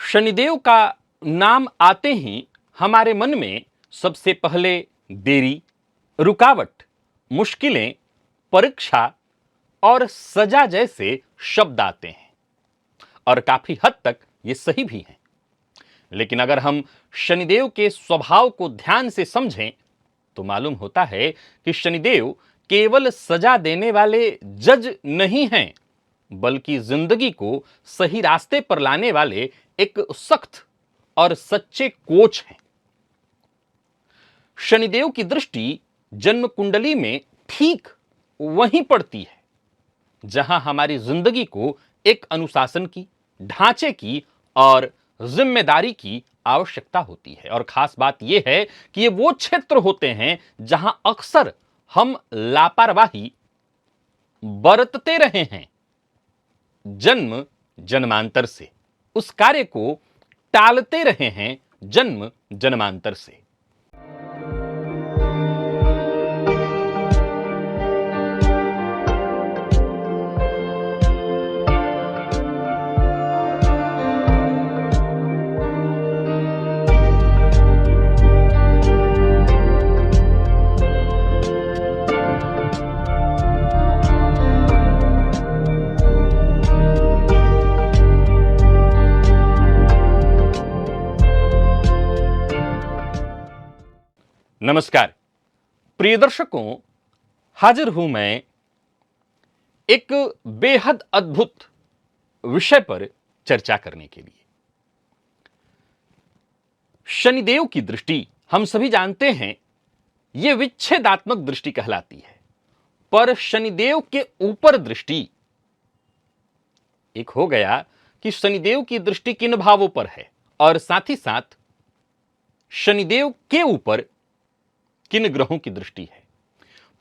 शनिदेव का नाम आते ही हमारे मन में सबसे पहले देरी, रुकावट, मुश्किलें, परीक्षा और सजा जैसे शब्द आते हैं और काफी हद तक ये सही भी हैं। लेकिन अगर हम शनिदेव के स्वभाव को ध्यान से समझें तो मालूम होता है कि शनिदेव केवल सजा देने वाले जज नहीं हैं, बल्कि जिंदगी को सही रास्ते पर लाने वाले एक सख्त और सच्चे कोच हैं। शनिदेव की दृष्टि जन्म कुंडली में ठीक वहीं पड़ती है जहां हमारी जिंदगी को एक अनुशासन की, ढांचे की और जिम्मेदारी की आवश्यकता होती है। और खास बात यह है कि ये वो क्षेत्र होते हैं जहां अक्सर हम लापरवाही बरतते रहे हैं, जन्म जन्मांतर से उस कार्य को टालते रहे हैं जन्म जन्मांतर से। नमस्कार प्रिय दर्शकों, हाजिर हूं मैं एक बेहद अद्भुत विषय पर चर्चा करने के लिए। शनिदेव की दृष्टि हम सभी जानते हैं यह विच्छेदात्मक दृष्टि कहलाती है, पर शनिदेव के ऊपर दृष्टि एक हो गया कि शनिदेव की दृष्टि किन भावों पर है और साथ ही साथ शनिदेव के ऊपर किन ग्रहों की दृष्टि है।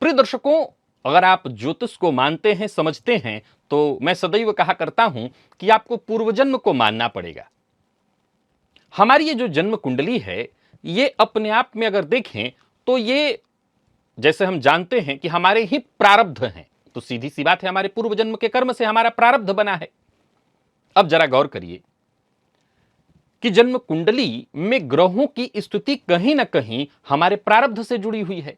प्रिय दर्शकों, अगर आप ज्योतिष को मानते हैं, समझते हैं, तो मैं सदैव कहा करता हूं कि आपको पूर्व जन्म को मानना पड़ेगा। हमारी ये जो जन्म कुंडली है, ये अपने आप में अगर देखें तो ये जैसे हम जानते हैं कि हमारे ही प्रारब्ध हैं, तो सीधी सी बात है हमारे पूर्व जन्म के कर्म से हमारा प्रारब्ध बना है। अब जरा गौर करिए कि जन्म कुंडली में ग्रहों की स्थिति कहीं ना कहीं हमारे प्रारब्ध से जुड़ी हुई है,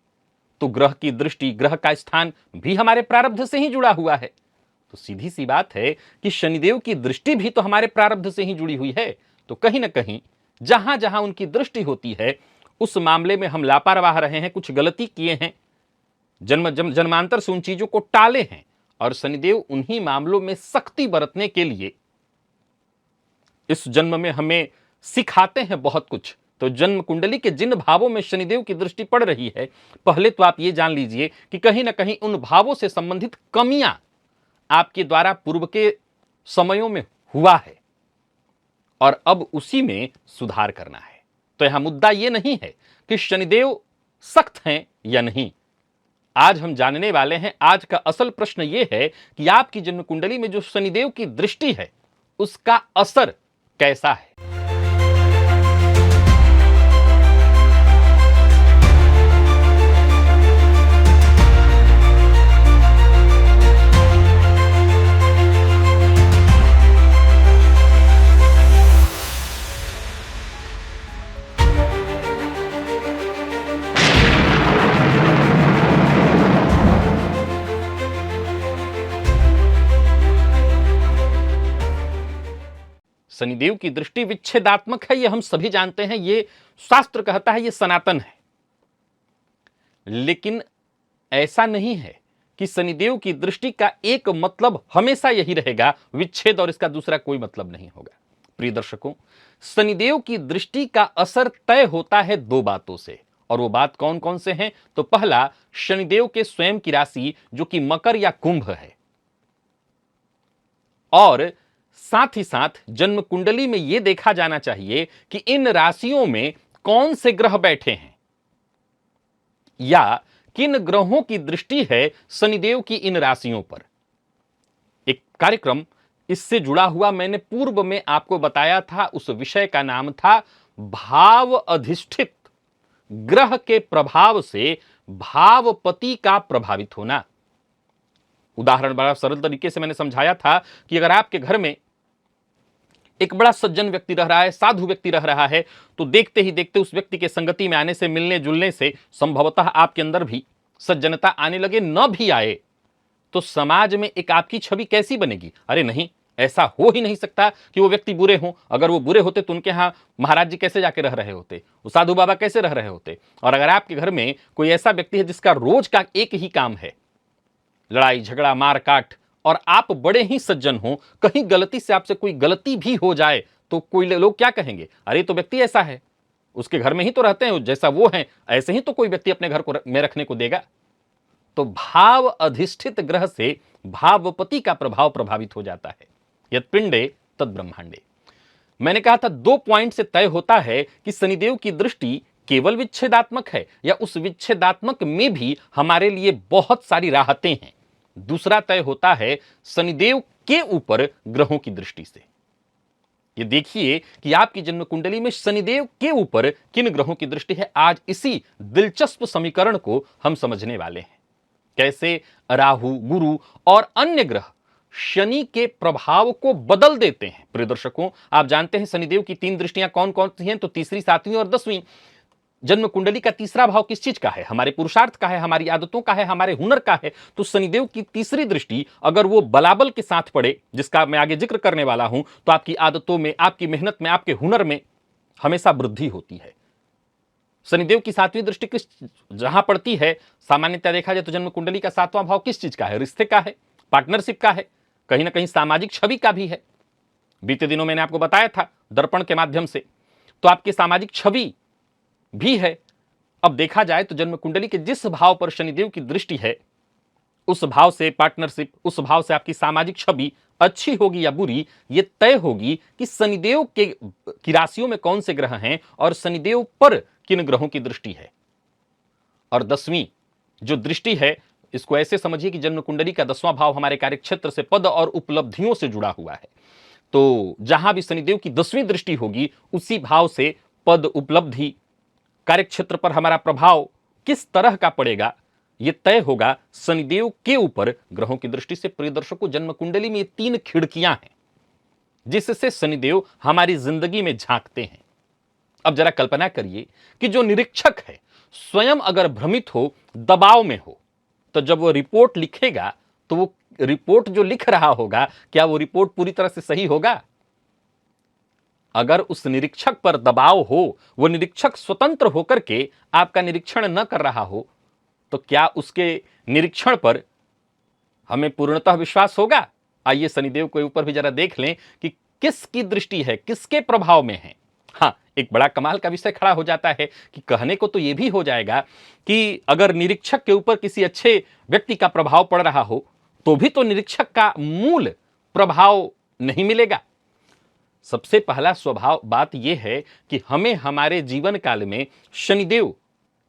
तो ग्रह की दृष्टि, ग्रह का स्थान भी हमारे प्रारब्ध से ही जुड़ा हुआ है। तो सीधी सी बात है कि शनिदेव की दृष्टि भी तो हमारे प्रारब्ध से ही जुड़ी हुई है। तो कहीं ना कहीं जहां जहां उनकी दृष्टि होती है उस मामले में हम लापरवाह रहे हैं, कुछ गलती किए हैं, जन्मांतर से उन चीजों को टाले हैं, और शनिदेव उन्हीं मामलों में सख्ती बरतने के लिए इस जन्म में हमें सिखाते हैं बहुत कुछ। तो जन्म कुंडली के जिन भावों में शनिदेव की दृष्टि पड़ रही है, पहले तो आप ये जान लीजिए कि कहीं ना कहीं उन भावों से संबंधित कमियां आपके द्वारा पूर्व के समयों में हुआ है और अब उसी में सुधार करना है। तो यहां मुद्दा यह नहीं है कि शनिदेव सख्त हैं या नहीं। आज हम जानने वाले हैं, आज का असल प्रश्न यह है कि आपकी जन्म कुंडली में जो शनिदेव की दृष्टि है उसका असर कैसा है। शनिदेव की दृष्टि विच्छेदात्मक है, यह हम सभी जानते हैं, यह शास्त्र कहता है, यह सनातन है। लेकिन ऐसा नहीं है कि शनिदेव की दृष्टि का एक मतलब हमेशा यही रहेगा विच्छेद, और इसका दूसरा कोई मतलब नहीं होगा। प्रिय दर्शकों, शनिदेव की दृष्टि का असर तय होता है दो बातों से, और वो बात कौन कौन से हैं? तो पहला, शनिदेव के स्वयं की राशि जो कि मकर या कुंभ है, और साथ ही साथ जन्म कुंडली में यह देखा जाना चाहिए कि इन राशियों में कौन से ग्रह बैठे हैं या किन ग्रहों की दृष्टि है शनिदेव की इन राशियों पर। एक कार्यक्रम इससे जुड़ा हुआ मैंने पूर्व में आपको बताया था, उस विषय का नाम था भाव अधिष्ठित ग्रह के प्रभाव से भावपति का प्रभावित होना। उदाहरण बड़ा सरल तरीके से मैंने समझाया था कि अगर आपके घर में एक बड़ा सज्जन व्यक्ति रह रहा है, साधु व्यक्ति रह रहा है, तो देखते ही देखते उस व्यक्ति के संगति में आने से, मिलने जुलने से संभवतः आपके अंदर भी सज्जनता आने लगे। न भी आए तो समाज में एक आपकी छवि कैसी बनेगी? अरे नहीं, ऐसा हो ही नहीं सकता कि वो व्यक्ति बुरे हों। अगर वो बुरे होते तो उनके यहाँ महाराज जी कैसे जाके रह रहे होते, वो साधु बाबा कैसे रह रहे होते? और अगर आपके घर में कोई ऐसा व्यक्ति है जिसका रोज का एक ही काम है लड़ाई झगड़ा मार काट, और आप बड़े ही सज्जन हो, कहीं गलती से आपसे कोई गलती भी हो जाए तो कोई लोग क्या कहेंगे? अरे तो व्यक्ति ऐसा है, उसके घर में ही तो रहते हैं, जैसा वो है ऐसे ही तो कोई व्यक्ति अपने घर को में रखने को देगा। तो भाव अधिष्ठित ग्रह से भावपति का प्रभाव प्रभावित हो जाता है। यद पिंडे तद ब्रह्मांडे। मैंने कहा था 2 पॉइंट से तय होता है कि शनिदेव की दृष्टि केवल विच्छेदात्मक है या उस विच्छेदात्मक में भी हमारे लिए बहुत सारी राहतें हैं। दूसरा तय होता है शनिदेव के ऊपर ग्रहों की दृष्टि से। ये देखिए कि आपकी जन्म कुंडली में शनिदेव के ऊपर किन ग्रहों की दृष्टि है। आज इसी दिलचस्प समीकरण को हम समझने वाले हैं, कैसे राहु, गुरु और अन्य ग्रह शनि के प्रभाव को बदल देते हैं। प्रिय दर्शकों, आप जानते हैं शनिदेव की 3 दृष्टियां कौन कौन सी हैं? तो तीसरी, 7वीं और 10वीं। जन्म कुंडली का तीसरा भाव किस चीज का है? हमारे पुरुषार्थ का है, हमारी आदतों का है, हमारे हुनर का है। तो शनिदेव की तीसरी दृष्टि अगर वो बलाबल के साथ पड़े, जिसका मैं आगे जिक्र करने वाला हूं, तो आपकी आदतों में, आपकी मेहनत में, आपके हुनर में हमेशा वृद्धि होती है। शनिदेव की 7वीं दृष्टि किस जहां पड़ती है, सामान्यतः देखा जाए तो जन्म कुंडली का 7वां भाव किस चीज का है? रिश्ते का है, पार्टनरशिप का है, कहीं ना कहीं सामाजिक छवि का भी है। बीते दिनों मैंने आपको बताया था दर्पण के माध्यम से, तो आपकी सामाजिक छवि भी है। अब देखा जाए तो जन्म कुंडली के जिस भाव पर शनिदेव की दृष्टि है, उस भाव से पार्टनरशिप, उस भाव से आपकी सामाजिक छवि अच्छी होगी या बुरी, यह तय होगी कि शनिदेव की राशियों में कौन से ग्रह हैं और शनिदेव पर किन ग्रहों की दृष्टि है। और 10वीं जो दृष्टि है, इसको ऐसे समझिए कि जन्म कुंडली का 10वां भाव हमारे कार्यक्षेत्र से, पद और उपलब्धियों से जुड़ा हुआ है। तो जहां भी शनिदेव की 10वीं दृष्टि होगी, उसी भाव से पद, उपलब्धि, कार्यक्षेत्र पर हमारा प्रभाव किस तरह का पड़ेगा, यह तय होगा शनिदेव के ऊपर ग्रहों की दृष्टि से। प्रिय दर्शकों, जन्म कुंडली में 3 खिड़कियां हैं जिससे शनिदेव हमारी जिंदगी में झांकते हैं। अब जरा कल्पना करिए कि जो निरीक्षक है स्वयं अगर भ्रमित हो, दबाव में हो, तो जब वो रिपोर्ट लिखेगा तो वो रिपोर्ट जो लिख रहा होगा, क्या वो रिपोर्ट पूरी तरह से सही होगा? अगर उस निरीक्षक पर दबाव हो, वो निरीक्षक स्वतंत्र होकर के आपका निरीक्षण न कर रहा हो, तो क्या उसके निरीक्षण पर हमें पूर्णतः विश्वास होगा? आइए शनिदेव के ऊपर भी जरा देख लें कि किसकी दृष्टि है, किसके प्रभाव में है। हाँ, एक बड़ा कमाल का विषय खड़ा हो जाता है कि कहने को तो यह भी हो जाएगा कि अगर निरीक्षक के ऊपर किसी अच्छे व्यक्ति का प्रभाव पड़ रहा हो, तो भी तो निरीक्षक का मूल प्रभाव नहीं मिलेगा। सबसे पहला स्वभाव बात यह है कि हमें हमारे जीवन काल में शनिदेव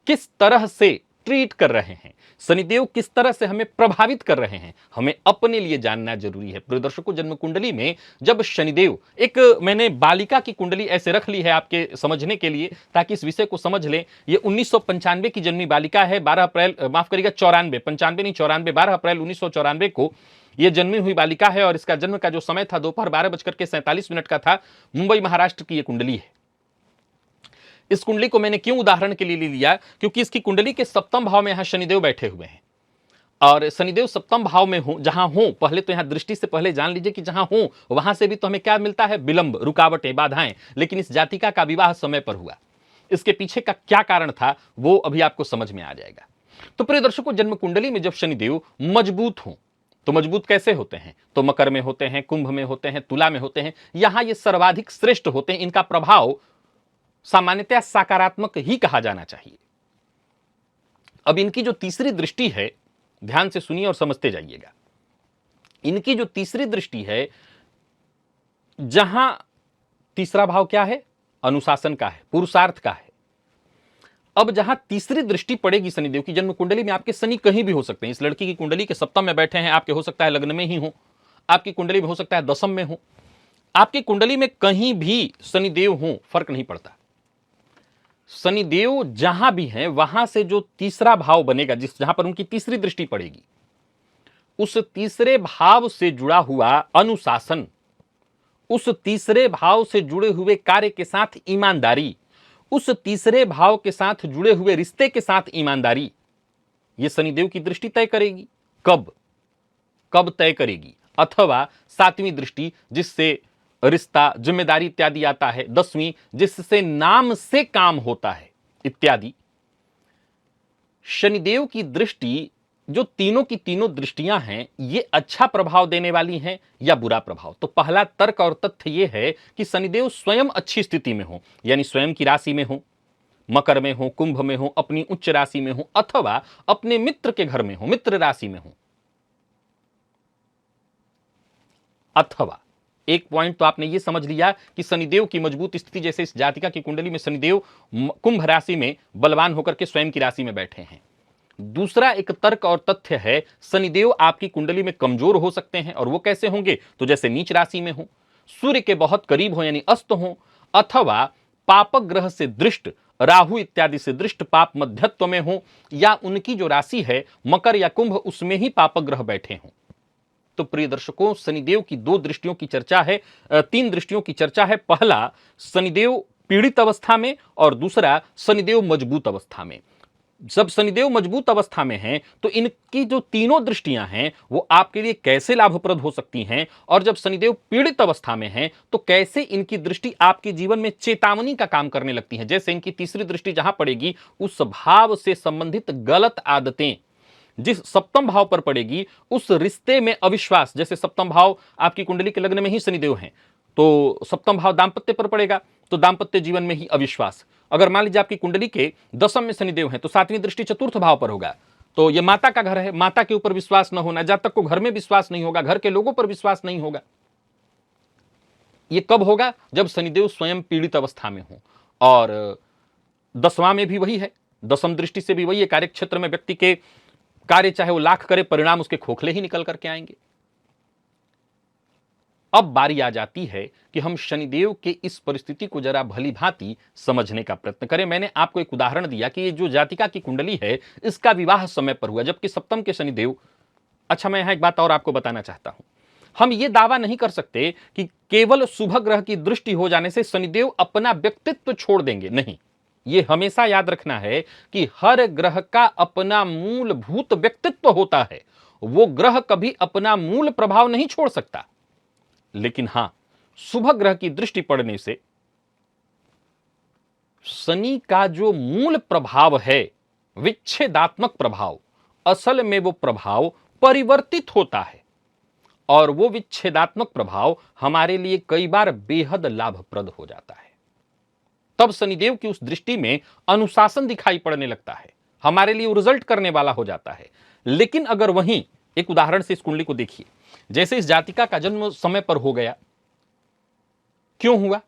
किस तरह से ट्रीट कर रहे हैं, शनिदेव किस तरह से हमें प्रभावित कर रहे हैं, हमें अपने लिए जानना जरूरी है। प्रिय दर्शकों, जन्म कुंडली में जब शनिदेव, एक मैंने बालिका की कुंडली ऐसे रख ली है आपके समझने के लिए, ताकि इस विषय को समझ लें। ये 1995 की जन्मी बालिका है। 12 अप्रैल, माफ करिएगा 94, 95 नहीं 94, 12 अप्रैल 1994 को यह जन्मी हुई बालिका है। और इसका जन्म का जो समय था दोपहर 12:47 का था। मुंबई महाराष्ट्र की यह कुंडली है। इस कुंडली को मैंने क्यों उदाहरण के लिए लिया, क्योंकि इसकी कुंडली के 7वें भाव में यहां शनिदेव बैठे हुए हैं। और शनिदेव 7वें भाव में हो, जहां हो, पहले तो यहां दृष्टि से पहले जान लीजिए कि जहां हो वहां से भी तो हमें क्या मिलता है? विलंब, रुकावटें, बाधाएं। लेकिन इस जातिका का विवाह समय पर हुआ, इसके पीछे का क्या कारण था वो अभी आपको समझ में आ जाएगा। तो प्रिय दर्शकों, जन्म कुंडली में जब शनिदेव मजबूत हो, तो मजबूत कैसे होते हैं? तो मकर में होते हैं, कुंभ में होते हैं, तुला में होते हैं। यहां ये सर्वाधिक श्रेष्ठ होते हैं। इनका प्रभाव सामान्यतः सकारात्मक ही कहा जाना चाहिए। अब इनकी जो तीसरी दृष्टि है, ध्यान से सुनिए और समझते जाइएगा। इनकी जो तीसरी दृष्टि है, जहां तीसरा भाव क्या है? अनुशासन का है, पुरुषार्थ का है। अब जहां तीसरी दृष्टि पड़ेगी शनिदेव की, जन्म कुंडली में आपके शनि कहीं भी हो सकते हैं। इस लड़की की कुंडली के 7वें में बैठे हैं, आपके हो सकता है लग्न में ही हो, आपकी कुंडली में हो सकता है 10वें में हो, आपकी कुंडली में कहीं भी शनिदेव हो, फर्क नहीं पड़ता। शनिदेव जहां भी हैं, वहां से जो तीसरा भाव बनेगा, जहां पर उनकी तीसरी दृष्टि पड़ेगी, उस तीसरे भाव से जुड़ा हुआ अनुशासन, उस तीसरे भाव से जुड़े हुए कार्य के साथ ईमानदारी, उस तीसरे भाव के साथ जुड़े हुए रिश्ते के साथ ईमानदारी, यह शनिदेव की दृष्टि तय करेगी। कब कब तय करेगी? अथवा सातवीं दृष्टि जिससे रिश्ता, जिम्मेदारी इत्यादि आता है, 10वीं जिससे नाम से काम होता है इत्यादि। शनिदेव की दृष्टि, जो तीनों की तीनों दृष्टियां हैं, ये अच्छा प्रभाव देने वाली हैं या बुरा प्रभाव? तो पहला तर्क और तथ्य यह है कि शनिदेव स्वयं अच्छी स्थिति में हो, यानी स्वयं की राशि में हो, मकर में हो, कुंभ में हो, अपनी उच्च राशि में हो, अथवा अपने मित्र के घर में हो, मित्र राशि में हो। अथवा एक पॉइंट तो आपने यह समझ लिया कि शनिदेव की मजबूत स्थिति, जैसे इस जातिका की कुंडली में शनिदेव कुंभ राशि में बलवान होकर के स्वयं की राशि में बैठे हैं। दूसरा एक तर्क और तथ्य है, शनिदेव आपकी कुंडली में कमजोर हो सकते हैं, और वो कैसे होंगे? तो जैसे नीच राशि में हो, सूर्य के बहुत करीब हो यानी अस्त हो, अथवा पापक ग्रह से दृष्ट, राहु इत्यादि से दृष्ट पाप मध्यत्व में हो, या उनकी जो राशि है मकर या कुंभ, उसमें ही पापक ग्रह बैठे हों। तो प्रिय दर्शकों, शनिदेव की दो दृष्टियों की चर्चा है, तीन दृष्टियों की चर्चा है। पहला शनिदेव पीड़ित अवस्था में, और दूसरा शनिदेव मजबूत अवस्था में। जब शनिदेव मजबूत अवस्था में हैं तो इनकी जो तीनों दृष्टियां हैं वो आपके लिए कैसे लाभप्रद हो सकती हैं, और जब शनिदेव पीड़ित अवस्था में हैं तो कैसे इनकी दृष्टि आपके जीवन में चेतावनी का काम करने लगती है। जैसे इनकी तीसरी दृष्टि जहां पड़ेगी, उस भाव से संबंधित गलत आदतें जिस सप्तम भाव पर पड़ेगी, उस रिश्ते में अविश्वास, जैसे सप्तम भाव आपकी कुंडली के लग्न में ही शनिदेव हैं तो सप्तम भाव दांपत्य पर पड़ेगा, तो दांपत्य जीवन में ही अविश्वास। अगर मान लीजिए आपकी कुंडली के दशम में शनिदेव हैं तो सातवीं दृष्टि चतुर्थ भाव पर होगा, तो यह माता का घर है, माता के ऊपर विश्वास न होना, जब तक को घर में विश्वास नहीं होगा, घर के लोगों पर विश्वास नहीं होगा। यह कब होगा? जब शनिदेव स्वयं पीड़ित अवस्था में हो। और 10वां में भी वही है, दशम दृष्टि से भी वही है, कार्य क्षेत्र में व्यक्ति के कार्य चाहे वो लाख करे, परिणाम उसके खोखले ही निकल करके आएंगे। अब बारी आ जाती है कि हम शनिदेव के इस परिस्थिति को जरा भली भांति समझने का प्रयत्न करें। मैंने आपको एक उदाहरण दिया कि ये जो जातिका की कुंडली है इसका विवाह समय पर हुआ, जबकि सप्तम के शनिदेव। अच्छा, मैं यहां एक बात और आपको बताना चाहता हूं, हम ये दावा नहीं कर सकते कि केवल शुभ ग्रह की दृष्टि हो जाने से शनिदेव अपना व्यक्तित्व छोड़ देंगे, नहीं। यह हमेशा याद रखना है कि हर ग्रह का अपना मूलभूत व्यक्तित्व होता है, वो ग्रह कभी अपना मूल प्रभाव नहीं छोड़ सकता। लेकिन हां, शुभ ग्रह की दृष्टि पड़ने से शनि का जो मूल प्रभाव है, विच्छेदात्मक प्रभाव, असल में वो प्रभाव परिवर्तित होता है, और वो विच्छेदात्मक प्रभाव हमारे लिए कई बार बेहद लाभप्रद हो जाता है। तब शनिदेव की उस दृष्टि में अनुशासन दिखाई पड़ने लगता है, हमारे लिए रिजल्ट करने वाला हो जाता है। लेकिन अगर वहीं एक उदाहरण से इस कुंडली को देखिए, जैसे इस जातिका का जन्म समय पर हो गया, क्यों हुआ?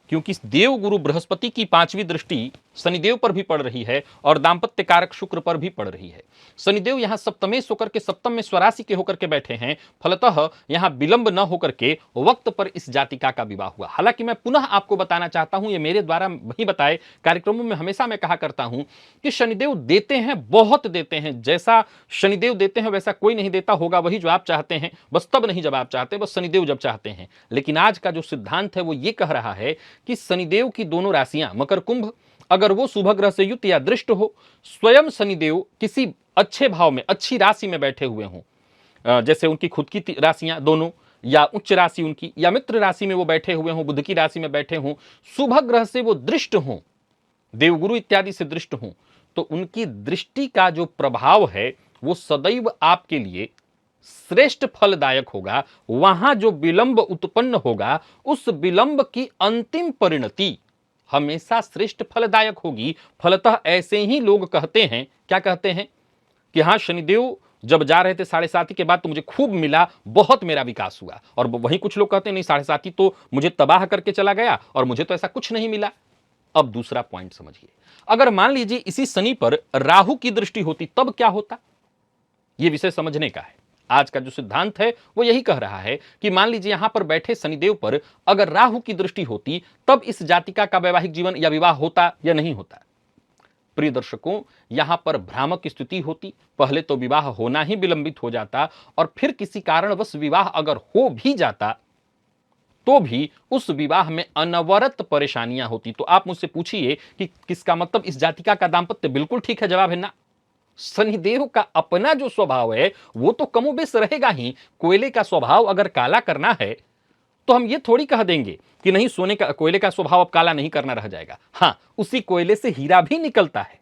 क्योंकि देव गुरु बृहस्पति की 5वीं दृष्टि शनिदेव पर भी पड़ रही है और दांपत्य कारक शुक्र पर भी पड़ रही है। शनिदेव यहां सप्तमेश होकर के, सप्तम में स्वराशि के होकर के बैठे हैं, फलतः यहां विलंब न होकर के वक्त पर इस जातिका का विवाह हुआ। हालांकि मैं पुनः आपको बताना चाहता हूं, ये मेरे द्वारा वही बताए कार्यक्रमों में हमेशा मैं कहा करता हूं कि शनिदेव देते हैं, बहुत देते हैं। जैसा शनिदेव देते हैं वैसा कोई नहीं देता होगा, वही जो आप चाहते हैं, बस तब नहीं जब आप चाहते, बस शनिदेव जब चाहते हैं। लेकिन आज का जो सिद्धांत है वो ये कह रहा है कि शनिदेव की दोनों राशियां मकर कुंभ, अगर वो शुभ ग्रह से युक्त या दृष्ट हो, स्वयं शनिदेव किसी अच्छे भाव में, अच्छी राशि में बैठे हुए हों, जैसे उनकी खुद की राशियां दोनों, या उच्च राशि उनकी, या मित्र राशि में वो बैठे हुए हों, बुध की राशि में बैठे हों, शुभ ग्रह से वो दृष्ट हों, देवगुरु इत्यादि से दृष्ट हों, तो उनकी दृष्टि का जो प्रभाव है वो सदैव आपके लिए श्रेष्ठ फलदायक होगा। वहां जो विलंब उत्पन्न होगा, उस विलंब की अंतिम परिणति हमेशा श्रेष्ठ फलदायक होगी। फलतः ऐसे ही लोग कहते हैं, क्या कहते हैं कि हां, शनिदेव जब जा रहे थे 7.5 के बाद तो मुझे खूब मिला, बहुत मेरा विकास हुआ। और वहीं कुछ लोग कहते हैं नहीं, 7.5 तो मुझे तबाह करके चला गया और मुझे तो ऐसा कुछ नहीं मिला। अब दूसरा पॉइंट समझिए, अगर मान लीजिए इसी शनि पर राहु की दृष्टि होती तब क्या होता? यह विषय समझने का है। आज का जो सिद्धांत है वो यही कह रहा है कि मान लीजिए यहां पर बैठे शनिदेव पर अगर राहु की दृष्टि होती, तब इस जातिका का वैवाहिक जीवन या विवाह होता या नहीं होता? प्रिय दर्शकों, यहां पर भ्रामक स्थिति होती, पहले तो विवाह होना ही विलंबित हो जाता, और फिर किसी कारणवश विवाह अगर हो भी जाता तो भी उस विवाह में अनवरत परेशानियां होती। तो आप मुझसे पूछिए कि किसका मतलब इस जातिका का दाम्पत्य बिल्कुल ठीक है? जवाब है ना। शनिदेव का अपना जो स्वभाव है वो तो कमोबेश रहेगा ही। कोयले का स्वभाव अगर काला करना है तो हम ये थोड़ी कह देंगे कि नहीं, कोयले का स्वभाव अब काला नहीं करना रह जाएगा। हां, उसी कोयले से हीरा भी निकलता है।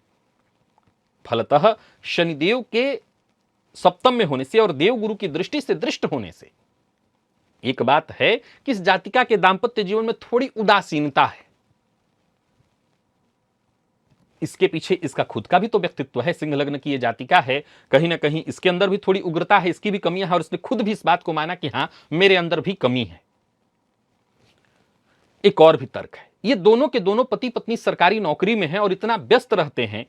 फलतः शनिदेव के सप्तम में होने से और देवगुरु की दृष्टि से दृष्ट होने से एक बात है कि इस जातिका के दाम्पत्य जीवन में थोड़ी उदासीनता है। इसके पीछे इसका खुद का भी तो व्यक्तित्व है। सिंह लग्न की ये जातिका है, कहीं ना कहीं इसके अंदर भी थोड़ी उग्रता है, इसकी भी कमियां हैं और इसने खुद भी इस बात को माना कि हां, मेरे अंदर भी कमी है। एक और भी तर्क है, ये दोनों के दोनों पति पत्नी सरकारी नौकरी में हैं और इतना व्यस्त रहते हैं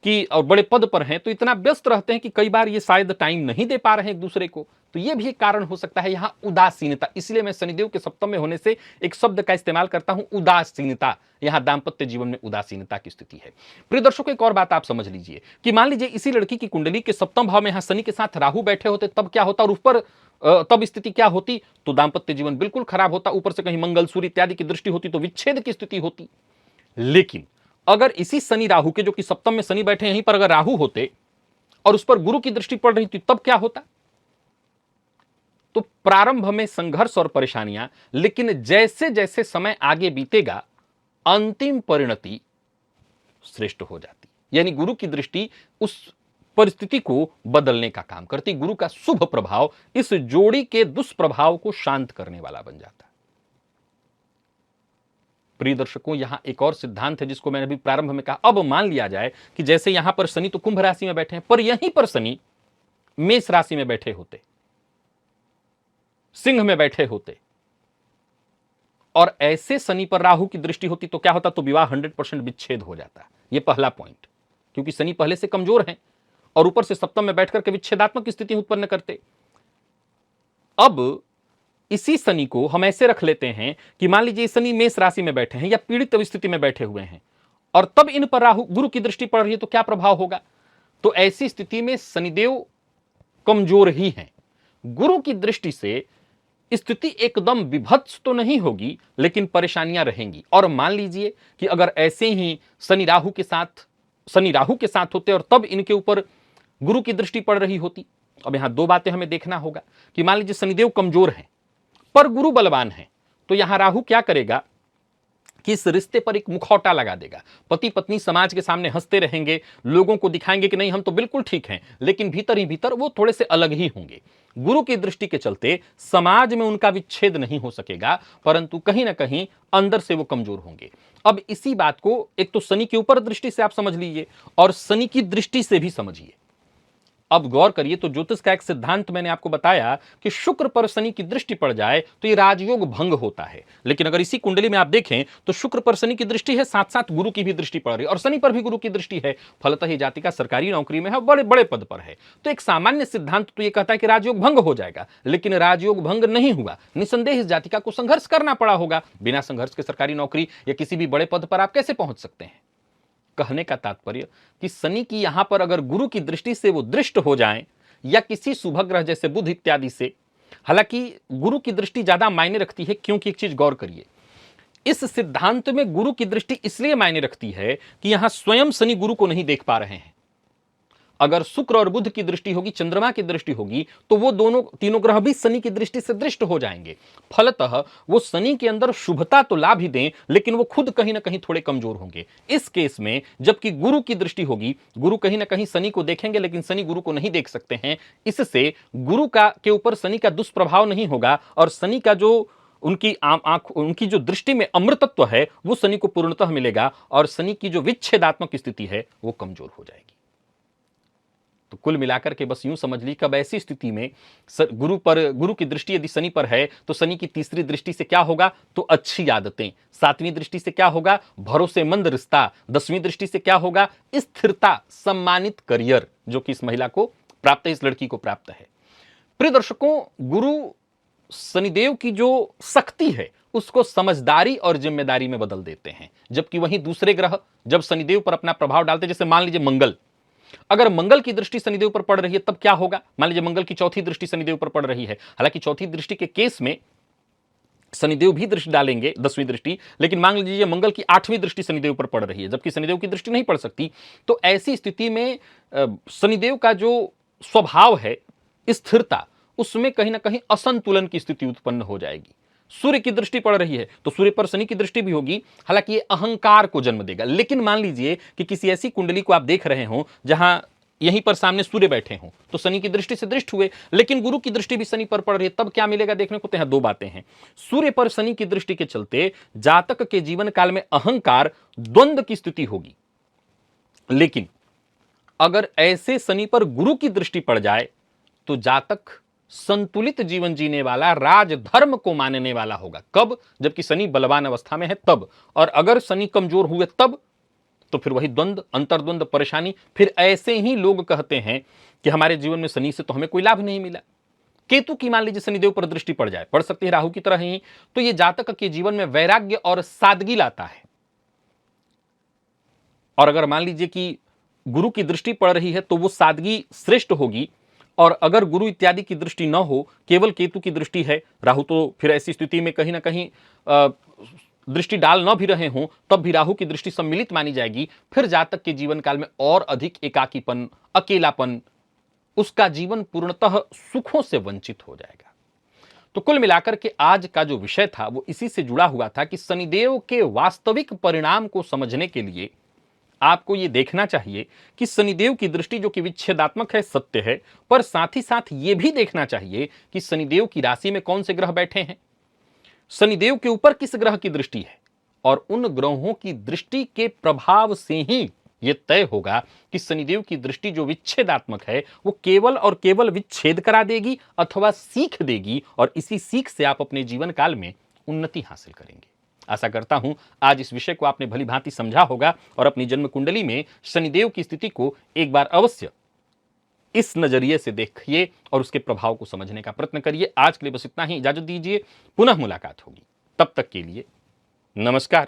कि, और बड़े पद पर हैं तो इतना व्यस्त रहते हैं कि कई बार ये शायद टाइम नहीं दे पा रहे हैं एक दूसरे को। तो ये भी एक कारण हो सकता है यहां उदासीनता। इसलिए मैं शनिदेव के सप्तम में होने से एक शब्द का इस्तेमाल करता हूं, उदासीनता। यहां दाम्पत्य जीवन में उदासीनता की स्थिति है। प्रिय दर्शकों, एक और बात आप समझ लीजिए कि मान लीजिए इसी लड़की की कुंडली के सप्तम भाव में यहां शनि के साथ राहु बैठे होते, तब क्या होता और ऊपर तब स्थिति क्या होती? तो दाम्पत्य जीवन बिल्कुल खराब होता। ऊपर से कहीं मंगल सूर्य इत्यादि की दृष्टि होती तो विच्छेद की स्थिति होती। लेकिन अगर इसी शनि राहु के, जो कि सप्तम में शनि बैठे, यहीं पर अगर राहु होते और उस पर गुरु की दृष्टि पड़ रही थी, तब क्या होता? तो प्रारंभ में संघर्ष और परेशानियां, लेकिन जैसे जैसे समय आगे बीतेगा अंतिम परिणति श्रेष्ठ हो जाती। यानी गुरु की दृष्टि उस परिस्थिति को बदलने का काम करती। गुरु का शुभ प्रभाव इस जोड़ी के दुष्प्रभाव को शांत करने वाला बन जाता। प्रिय दर्शकों, यहां एक और सिद्धांत है जिसको मैंने अभी प्रारंभ में कहा। अब मान लिया जाए कि जैसे यहां पर शनि तो कुंभ राशि में बैठे हैं, पर यहीं पर शनि मेष राशि में बैठे होते, सिंह में बैठे होते और ऐसे शनि पर राहु की दृष्टि होती, तो क्या होता? तो विवाह 100% विच्छेद हो जाता। यह पहला पॉइंट, क्योंकि शनि पहले से कमजोर है और ऊपर से सप्तम में बैठकर के विच्छेदात्मक स्थिति उत्पन्न करते। अब इसी शनि को हम ऐसे रख लेते हैं कि मान लीजिए शनि मेष राशि में बैठे हैं या पीड़ित स्थिति में बैठे हुए हैं और तब इन पर राहु गुरु की दृष्टि पड़ रही है, तो क्या प्रभाव होगा? तो ऐसी स्थिति में शनिदेव कमजोर ही हैं। गुरु की दृष्टि से स्थिति एकदम विभत्स तो नहीं होगी, लेकिन परेशानियां रहेंगी। और मान लीजिए कि अगर ऐसे ही शनि राहु के साथ होते और तब इनके ऊपर गुरु की दृष्टि पड़ रही होती। अब यहां दो बातें हमें देखना होगा कि मान लीजिए शनिदेव कमजोर हैं पर गुरु बलवान है, तो यहां राहु क्या करेगा कि इस रिश्ते पर एक मुखौटा लगा देगा। पति पत्नी समाज के सामने हंसते रहेंगे, लोगों को दिखाएंगे कि नहीं हम तो बिल्कुल ठीक हैं, लेकिन भीतर ही भीतर वो थोड़े से अलग ही होंगे। गुरु की दृष्टि के चलते समाज में उनका विच्छेद नहीं हो सकेगा, परंतु कहीं ना कहीं अंदर से वो कमजोर होंगे। अब इसी बात को एक तो शनि के ऊपर दृष्टि से आप समझ लीजिए और शनि की दृष्टि से भी समझिए। अब गौर करिए, तो ज्योतिष का एक सिद्धांत मैंने आपको बताया कि शुक्र पर शनि की दृष्टि पड़ जाए तो ये राजयोग भंग होता है। लेकिन अगर इसी कुंडली में आप देखें तो शुक्र पर शनि की दृष्टि है, साथ साथ गुरु की भी दृष्टि पड़ रही है और शनि पर भी गुरु की दृष्टि है। फलतः ये जातिका सरकारी नौकरी में है, बड़े बड़े पद पर है। तो एक सामान्य सिद्धांत तो ये कहता है कि राजयोग भंग हो जाएगा, लेकिन राजयोग भंग नहीं हुआ। निसंदेह इस जातिका को संघर्ष करना पड़ा होगा। बिना संघर्ष के सरकारी नौकरी या किसी भी बड़े पद पर आप कैसे पहुंच सकते हैं? कहने का तात्पर्य कि शनि की यहां पर अगर गुरु की दृष्टि से वो दृष्ट हो जाएं या किसी शुभ ग्रह जैसे बुध इत्यादि से, हालांकि गुरु की दृष्टि ज्यादा मायने रखती है, क्योंकि एक चीज गौर करिए, इस सिद्धांत में गुरु की दृष्टि इसलिए मायने रखती है कि यहां स्वयं शनि गुरु को नहीं देख पा रहे हैं। अगर शुक्र और बुध की दृष्टि होगी, चंद्रमा की दृष्टि होगी, तो वो तीनों ग्रह भी शनि की दृष्टि से दृष्ट हो जाएंगे। फलतः वो शनि के अंदर शुभता तो ला भी दें, लेकिन वो खुद कहीं ना कहीं थोड़े कमजोर होंगे। इस केस में जबकि गुरु की दृष्टि होगी, गुरु कहीं ना कहीं शनि को देखेंगे, लेकिन शनि गुरु को नहीं देख सकते हैं। इससे गुरु के ऊपर शनि का दुष्प्रभाव नहीं होगा और शनि का जो उनकी जो दृष्टि में अमृतत्व है वो शनि को पूर्णतः मिलेगा और शनि की जो विच्छेदात्मक स्थिति है वो कमजोर हो जाएगी। तो कुल मिलाकर के बस यूं समझ ली, कब ऐसी स्थिति में गुरु की दृष्टि यदि शनि पर है तो शनि की तीसरी दृष्टि से क्या होगा? तो अच्छी आदतें। सातवीं दृष्टि से क्या होगा? भरोसेमंद रिश्ता। 10वीं दृष्टि से क्या होगा? स्थिरता, सम्मानित करियर, जो कि इस महिला को प्राप्त है, इस लड़की को प्राप्त है। प्रिय दर्शकों, गुरु शनिदेव की जो शक्ति है उसको समझदारी और जिम्मेदारी में बदल देते हैं, जबकि वहीं दूसरे ग्रह जब शनिदेव पर अपना प्रभाव डालते, जैसे मान लीजिए मंगल, अगर मंगल की दृष्टि शनिदेव पर पड़ रही है तब क्या होगा? मान लीजिए मंगल की चौथी दृष्टि शनिदेव पर पड़ रही है। हालांकि चौथी दृष्टि के केस में शनिदेव भी दृष्टि डालेंगे 10वीं दृष्टि, लेकिन मान लीजिए मंगल की 8वीं दृष्टि शनिदेव पर पड़ रही है, जबकि शनिदेव की दृष्टि नहीं पड़ सकती। तो ऐसी स्थिति में शनिदेव का जो स्वभाव है स्थिरता, उसमें कहीं ना कहीं असंतुलन की स्थिति उत्पन्न हो जाएगी। सूर्य की दृष्टि पड़ रही है तो सूर्य पर शनि की दृष्टि भी होगी, हालांकि ये अहंकार को जन्म देगा। लेकिन मान लीजिए कि किसी ऐसी कुंडली को आप देख रहे हो जहां यहीं पर सामने सूर्य बैठे हों, तो शनि की दृष्टि से दृष्ट हुए, लेकिन गुरु की दृष्टि भी शनि पर पड़ रही है, तब क्या मिलेगा देखने को। तो यहां दो बातें हैं। सूर्य पर शनि की दृष्टि के चलते जातक के जीवन काल में अहंकार द्वंद्व की स्थिति होगी। लेकिन अगर ऐसे शनि पर गुरु की दृष्टि पड़ जाए तो जातक संतुलित जीवन जीने वाला, राजधर्म को मानने वाला होगा। कब? जबकि शनि बलवान अवस्था में है तब। और अगर शनि कमजोर हुए तब, तो फिर वही द्वंद्व, अंतर्द्वंद, परेशानी। फिर ऐसे ही लोग कहते हैं कि हमारे जीवन में शनि से तो हमें कोई लाभ नहीं मिला। केतु की मान लीजिए शनिदेव पर दृष्टि पड़ जाए, पड़ सकती है राहु की तरह ही, तो यह जातक के जीवन में वैराग्य और सादगी लाता है। और अगर मान लीजिए कि गुरु की दृष्टि पड़ रही है तो वो सादगी श्रेष्ठ होगी। और अगर गुरु इत्यादि की दृष्टि न हो, केवल केतु की दृष्टि है, राहु तो फिर ऐसी स्थिति में कहीं ना कहीं दृष्टि डाल न भी रहे हों, तब भी राहु की दृष्टि सम्मिलित मानी जाएगी। फिर जातक के जीवन काल में और अधिक एकाकीपन, अकेलापन, उसका जीवन पूर्णतः सुखों से वंचित हो जाएगा। तो कुल मिलाकर के आज का जो विषय था वो इसी से जुड़ा हुआ था कि शनिदेव के वास्तविक परिणाम को समझने के लिए आपको यह देखना चाहिए कि शनिदेव की दृष्टि जो कि विच्छेदात्मक है, सत्य है, पर साथ ही साथ यह भी देखना चाहिए कि शनिदेव की राशि में कौन से ग्रह बैठे हैं, शनिदेव के ऊपर किस ग्रह की दृष्टि है, और उन ग्रहों की दृष्टि के प्रभाव से ही यह तय होगा कि शनिदेव की दृष्टि जो विच्छेदात्मक है वो केवल और केवल विच्छेद करा देगी अथवा सीख देगी, और इसी सीख से आप अपने जीवन काल में उन्नति हासिल करेंगे। आशा करता हूं आज इस विषय को आपने भली भांति समझा होगा और अपनी जन्म कुंडली में शनिदेव की स्थिति को एक बार अवश्य इस नजरिए से देखिए और उसके प्रभाव को समझने का प्रयत्न करिए। आज के लिए बस इतना ही, इजाजत दीजिए, पुनः मुलाकात होगी। तब तक के लिए नमस्कार।